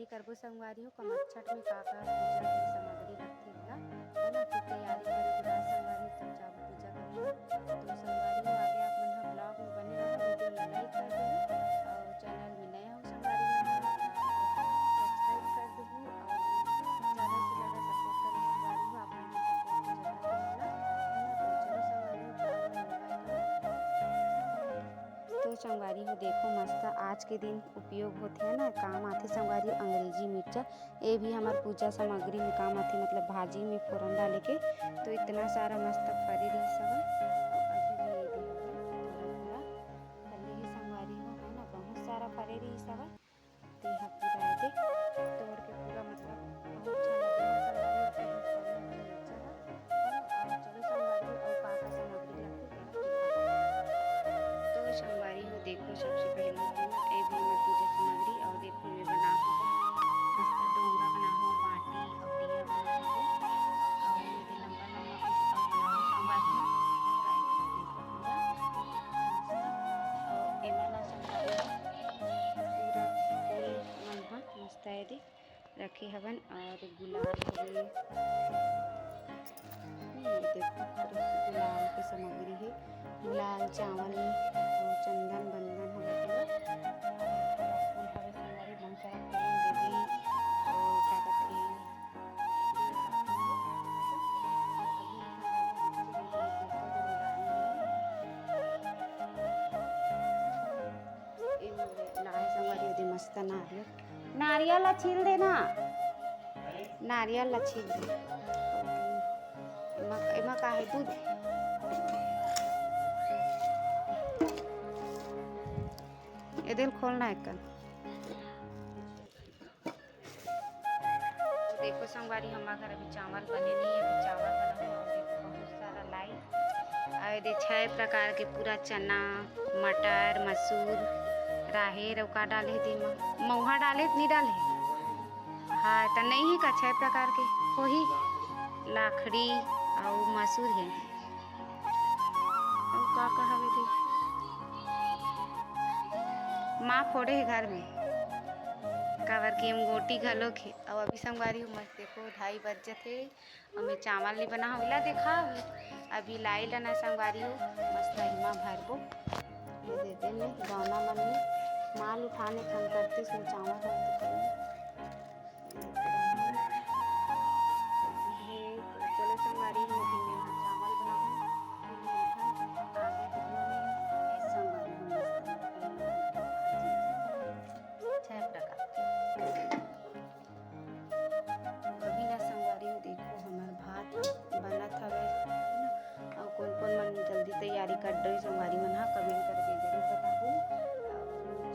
तैयारी करबो संगवारी हो कमच्छट में का पूजा के सामग्री रखथे ला है ना। फिर तैयारी करे के बाद संगवारी तब जाबो पूजा करे। तो संगवारी हो आगे आप मन ब्लॉग में बने रहो, वीडियो ला लाइक कर देबो और चैनल में नया हो संगवारी मन सब्सक्राइब कर देबो और ज़्यादा से ज़्यादा सपोर्ट करो संगवारी हो। आप मन के सपोर्ट की जरूरत रहेला है ना। तो चलो संगवारी हो ब्लॉग में एंजॉय करो। तो संगवारी हो देखो मस्त आज के दिन उपयोग होते है ना, काम आथे संगवारी हो अंग्रेजी मिर्चा। ये भी हमार पूजा सामग्री में काम आथे, मतलब भाजी में फोरन डाले के। तो इतना सारा मस्त फरे रही सब और अभी भी ये भी थोड़ा थोड़ा फले ही संगवारी हो है ना। बहुत सारा फरे रही सब तेहा पूरा दे तोड़ के पूरा मतलब बहुत अच्छा लगे संगवारी हो। फरे हमारे मिर्चा और चलो संगवारी हो और का सामग्री लगती तो संगवारी हो देखो सबसे पहले है ना ये भी मैं पूजा सामग्री और देखो मैं बना मस्त डोंगा बना हो बाटी और दिया बना हो और ये लंबा लंबा पीस और बना हो संगवारी हो देखो पूरा मस्त और एमन संगवारी पूरा फूल मन मस्त है दे रखे हवन और गुलाल हो गए। ये देखो पूरा गुलाल की सामग्री है, गुलाल चावल और चंदन बंदन हवे पूरा फूल हवे संगवारी बहुत सारा फूल देवी और क्या कहते लाए संगवारी दे मस्त नारियल ला छील देना, नारियल ला छील दे एमा का है दूध ये दिल खोलना है कल। तो देखो संगवारी हमारे घर अभी चावल बने नहीं है, अभी चावल बना हुआ और देखो बहुत सारा लाई और दे 6 प्रकार के पूरा चना मटर मसूर राहेर और का डाले दी मऊहा डाले नहीं डाले हाँ तो नहीं है का 6 प्रकार के हो ही लाखड़ी और मसूर है और का हवे दी माँ फोड़े है घर में काबर की हम गोटी घलो खे और अभी संगवारी हो मस्त देखो 2:30 बज जाते और मैं चावल नहीं बना होला देखा अभी लाई ला ना संगवारी हो मस्त हिमा भरबो ये दे देने गौना मन में माल उठाने खन करते इसमें चावल चलो संगवारी हो अभी मैं यहाँ चावल बनाऊँ तैयारी कर रही संगवारी मन हा कमेंट करके जरूर बताबो।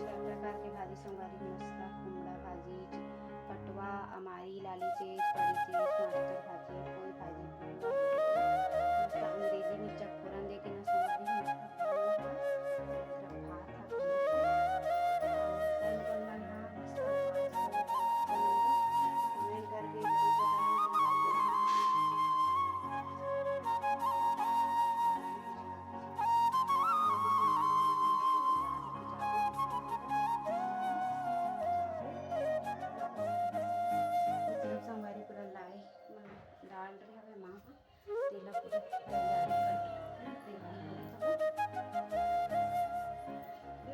6 प्रकार के भाजी संगवारी मस्त कुमड़ा भाजी पटवा अमारी लाली चीज बड़ी चीज टमाटर भाजी कोई भाजी मस्त अंग्रेजी मिर्चा फोरन दे के ना संगवारी कमेंट करके डाल रही हवे माँ तेला पूरा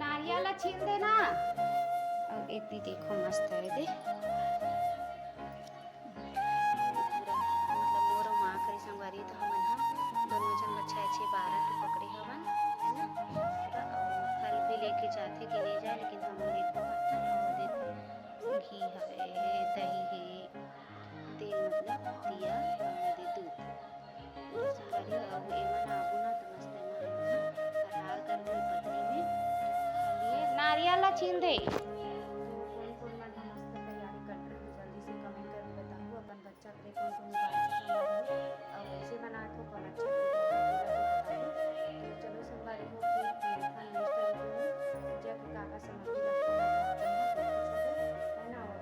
नारियल छील देना और एक भी देखो मस्त है दे मतलब मोर माँ करी संगवारी तो हमन हम दोनों जन 6-6-12 तो पकड़े हवन है ना पूरा और फल भी लेके जाते कि ले जाए लेकिन हम देखो और देखो घी हवे दही है तेल मतलब दिया और दे दूध पूरा संगवारी और एमन आबू ना तो मस्त एमन फरहार कर दे पत्नी में लिए नारियल ला छील दे। तो कौन मन मस्त तैयारी कर रहे हो जल्दी से कमेंट करके बताओ अपन बच्चा के कौन और कैसे बनाए हो कौन अच्छा तो चलो संगवारी हो फिर पूजा के काका सामग्री है ना। और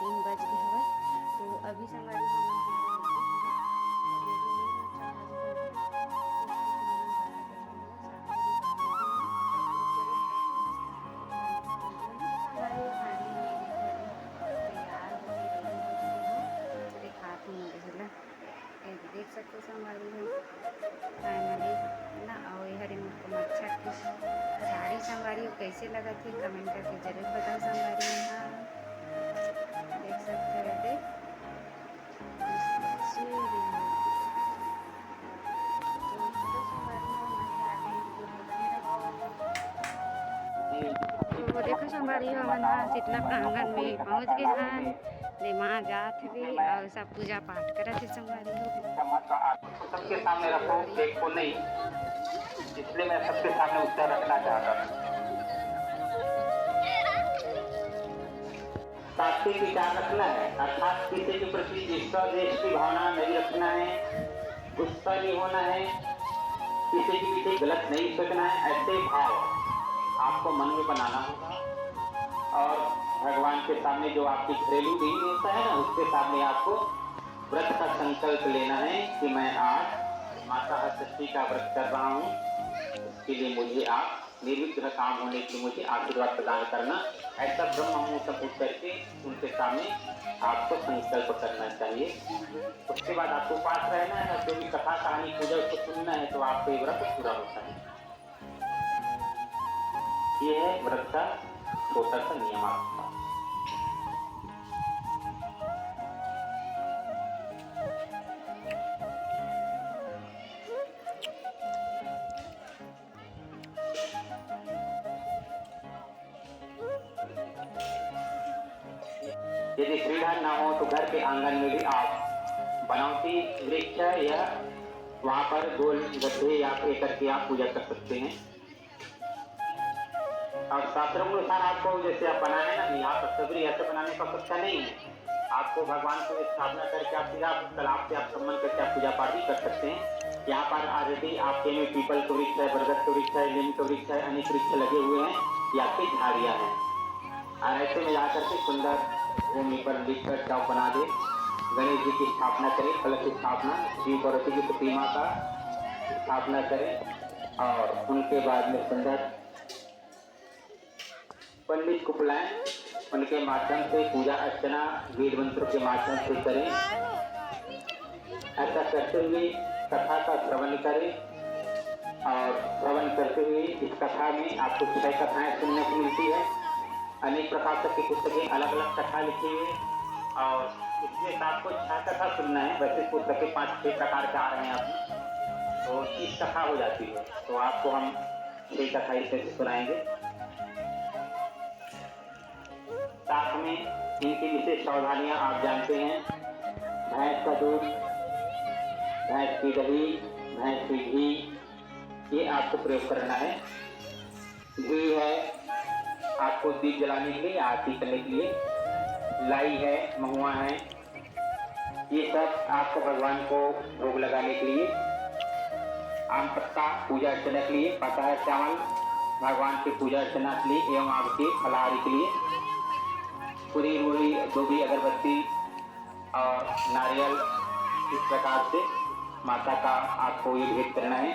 3 बज गए हुए तो अभी संगवारी कैसे लगा थी कमेंट करके जरूर बताओ संगवारी मन ह। देख सकते हो दे तो देखो संगवारी हमन ह शीतला प्रांगण में पहुँच गए हन। माँ जात भी और सब पूजा पाठ करत थे संगवारी हो। सबके सामने रखो, देखो नहीं, इसलिए मैं सबके सामने उत्तर रखना चाहता था। सात्विक विचार रखना है, अर्थात किसी के प्रति ईर्ष्या द्वेष की भावना नहीं रखना है, गुस्सा नहीं होना है, किसी के पीछे गलत नहीं सोचना है। ऐसे भाव आपको मन में बनाना होगा और भगवान के सामने जो आपकी घरेलू दिन होता है ना, उसके सामने आपको व्रत का संकल्प लेना है कि मैं आज माता षष्ठी का व्रत कर रहा हूँ, उसके लिए मुझे आप निर्विघ्न काम होने के लिए मुझे आशीर्वाद प्रदान करना। ऐसा ब्रह्म मुहूर्त उठ करके उनके सामने आपको संकल्प करना चाहिए। उसके बाद आपको पास रहना है, जो भी कथा कहानी पूजा उसको सुनना है, तो आपको ये व्रत पूरा होता है। ये है व्रत का छोटा सा नियम आपका। यदि श्रीधर ना हो तो घर के आंगन में भी आप बनावटी वृक्ष या वहां पर गोल गड्ढे या करके आप पूजा कर सकते हैं। और शास्त्रों के अनुसार आपको जैसे आप बनाए ना, यहाँ पर सबरी ऐसे बनाने का आवश्यकता नहीं है। आपको भगवान को स्थापना करके आप सीधा तालाब से आप सम्मान करके आप पूजा पाठ भी कर सकते हैं। यहाँ पर ऑलरेडी आपके में पीपल का वृक्ष है, बरगद का वृक्ष है, नीम का वृक्ष है, अनेक वृक्ष लगे हुए हैं, ये आपकी झाड़ियाँ हैं। और ऐसे में जाकर के सुंदर भूमि पर लिख कर चौक बना दे, गणेश जी की स्थापना करें, कलश की स्थापना, शिव पार्वती की प्रतिमा का स्थापना करें और उनके बाद में सुंदर पंडित को बुलाएं, उनके माध्यम से पूजा अर्चना वेद मंत्रों के माध्यम से करें। ऐसा करते हुए कथा का श्रवण करें और श्रवण करते हुए इस कथा में आपको 6 कथाएं सुनने को मिलती है। अनेक प्रकार की पुस्तकें अलग अलग कथा लिखी हुई और इसमें आपको 6 कथा सुनना है। वैसे पुस्तकें 5-6 प्रकार के आ रहे हैं आप, तो 30 कथा हो जाती है, तो आपको हम 6 कथा इसे सुनाएंगे। साथ में इनकी विशेष सावधानियां आप जानते हैं। भैंस का दूध, भैंस की दही, भैंस की घी, ये आपको प्रयोग करना है। घी है आपको दीप जलाने के लिए, आरती करने के लिए। लाई है, महुआ है, ये सब आपको भगवान को भोग लगाने के लिए। आम पत्ता पूजा अर्चना के लिए, पता है चावल भगवान की पूजा अर्चना के लिए एवं आपके फलाहारी के लिए। पूरी मूरी, धोबी, अगरबत्ती और नारियल, इस प्रकार से माता का आपको ये भेंट करना है।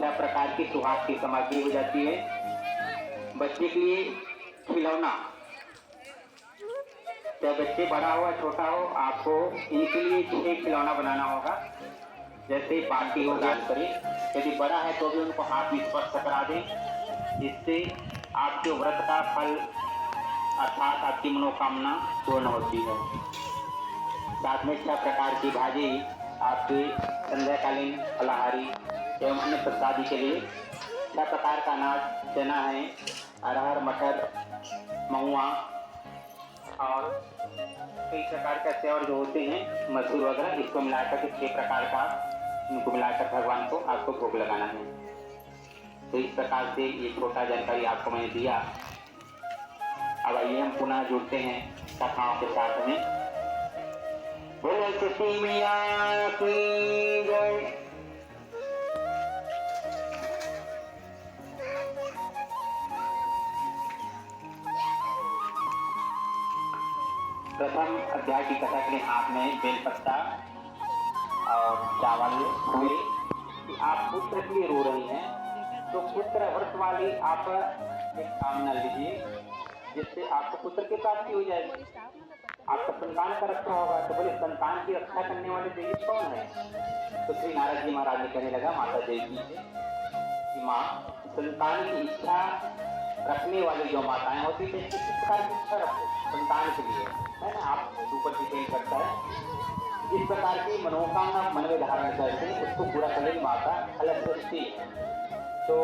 6 प्रकार की सुहाग की सामग्री हो जाती है। बच्चे के लिए खिलौना, चाहे बच्चे बड़ा हो या छोटा हो, आपको इनके लिए 6 खिलौना बनाना होगा। जैसे बाटी हो, दान करें, यदि बड़ा है तो भी उनको हाथ में स्पर्श करा दें, जिससे आपके व्रत का फल अर्थात आपकी मनोकामना पूर्ण होती है। साथ में 6 प्रकार की भाजी आपके संध्याकालीन फलाहारी एवं अन्य प्रसादी के लिए। 6 प्रकार का अनाज, चना है, अरहर, मटर, महुआ और कई प्रकार के सेवर जो होते हैं, मसूर वगैरह, इसको मिलाकर के 6 प्रकार का इनको मिलाकर भगवान को आपको भोग लगाना है। तो इस प्रकार से ये छोटा जानकारी आपको मैंने दिया। अब आइए हम पुनः जुड़ते हैं कथाओं के साथ में। बोलो सती मैया की जय। प्रथम अध्याय की कथा के लिए हाथ में बेलपत्ता और चावल हुए। आप पुत्र के लिए रो रही हैं, तो पुत्र व्रत वाली आप एक कामना लीजिए, जिससे आपको पुत्र की प्राप्ति हो जाएगी। आपका संतान का रक्षा होगा। तो बोले संतान की रक्षा करने वाले देवी कौन है? तो श्री नारद जी महाराज ने कहने लगा माता देवी से कि माँ, संतान की इच्छा रखने वाली जो माताएं होती थी, किस प्रकार की इच्छा रखो संतान के लिए, है ना, आप ऊपर डिपेंड करता है। इस प्रकार की मनोकामना मन में धारण करके उसको पूरा करेगी माता हलषष्ठी। तो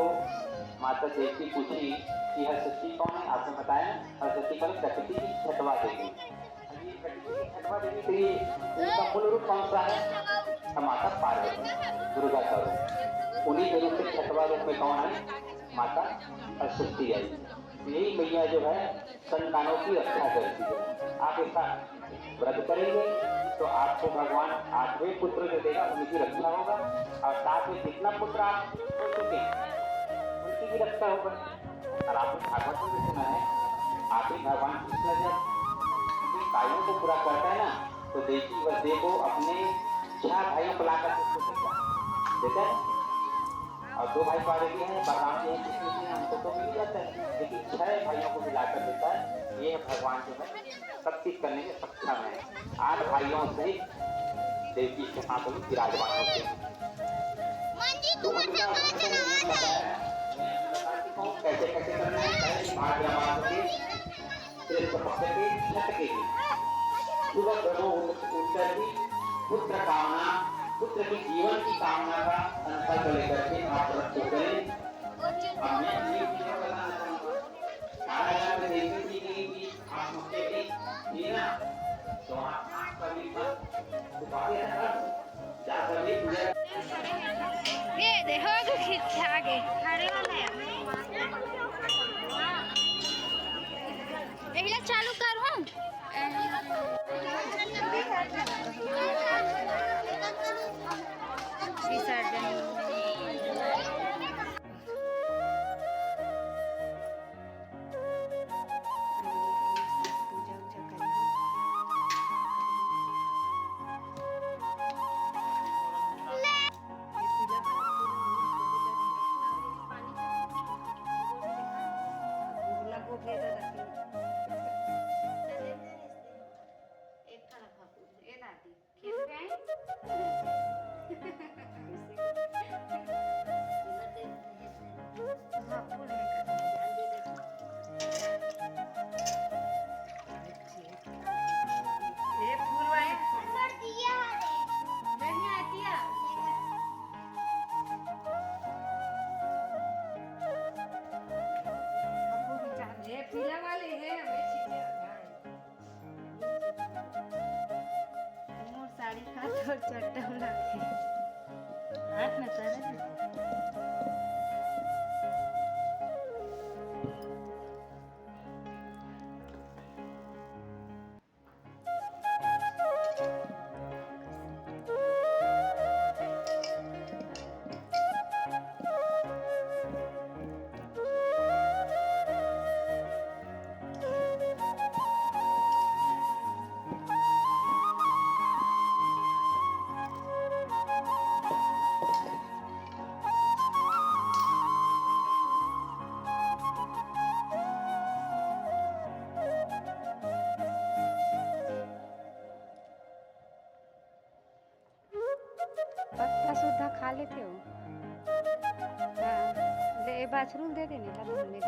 माता देवी पूछी कि हलषष्ठी कौन है, आपने बताया हलषष्ठी कौन, प्रकृति की छठवा देवी। ये प्रकृति की छठवा देवी के लिए उनका मूल रूप कौन सा है, माता पार्वती, दुर्गा का रूप। उन्हीं के रूप से छठवा रूप में कौन है, माता हलषष्ठी आई। यही मैया जो है संतानों की रक्षा करती है। आप इसका व्रत करेंगे तो आपको भगवान 8वें पुत्र जो देगा उनकी रक्षा होगा, और साथ में जितना पुत्र आप हो चुके उनकी भी रक्षा होगा। और आपने भागवत में सुना है, आखिर भगवान कृष्ण जब कार्यों को पूरा करता है ना, तो देवी वसुदेव को अपने 6 भाइयों को लाकर उसको देता है। और 2 भाई पार्वती हैं, बलराम जी कृष्ण जी, हमको तो मिल जाता है, लेकिन 6 भाइयों को मिलाकर देता है। ये भगवान जो है सब चीज करने में सक्षम है। 8 भाइयों से देवी के हाथों में विराजमान होते हैं। तो उनका कैसे कैसे करना है, भाद्रमास के कृष्ण पक्ष के छठ के लिए सुबह ब्रह्म उठकर ही पुत्र कामना, पुत्र की जीवन की कामना का संकल्प लेकर के आप व्रत को करें। अब मैं ये चीजें बताना चाहूँगा, सारा में देखने की गई कि आप मुझसे भी ना, तो आप कभी बातें जा कभी ये देखो तो खिंचा के हरे वाला है, पहले चालू करूँ हाथ में पत्ता सुद्धा खा लेते हो। हाँ, ले बाथरूम दे देने लगा हमने।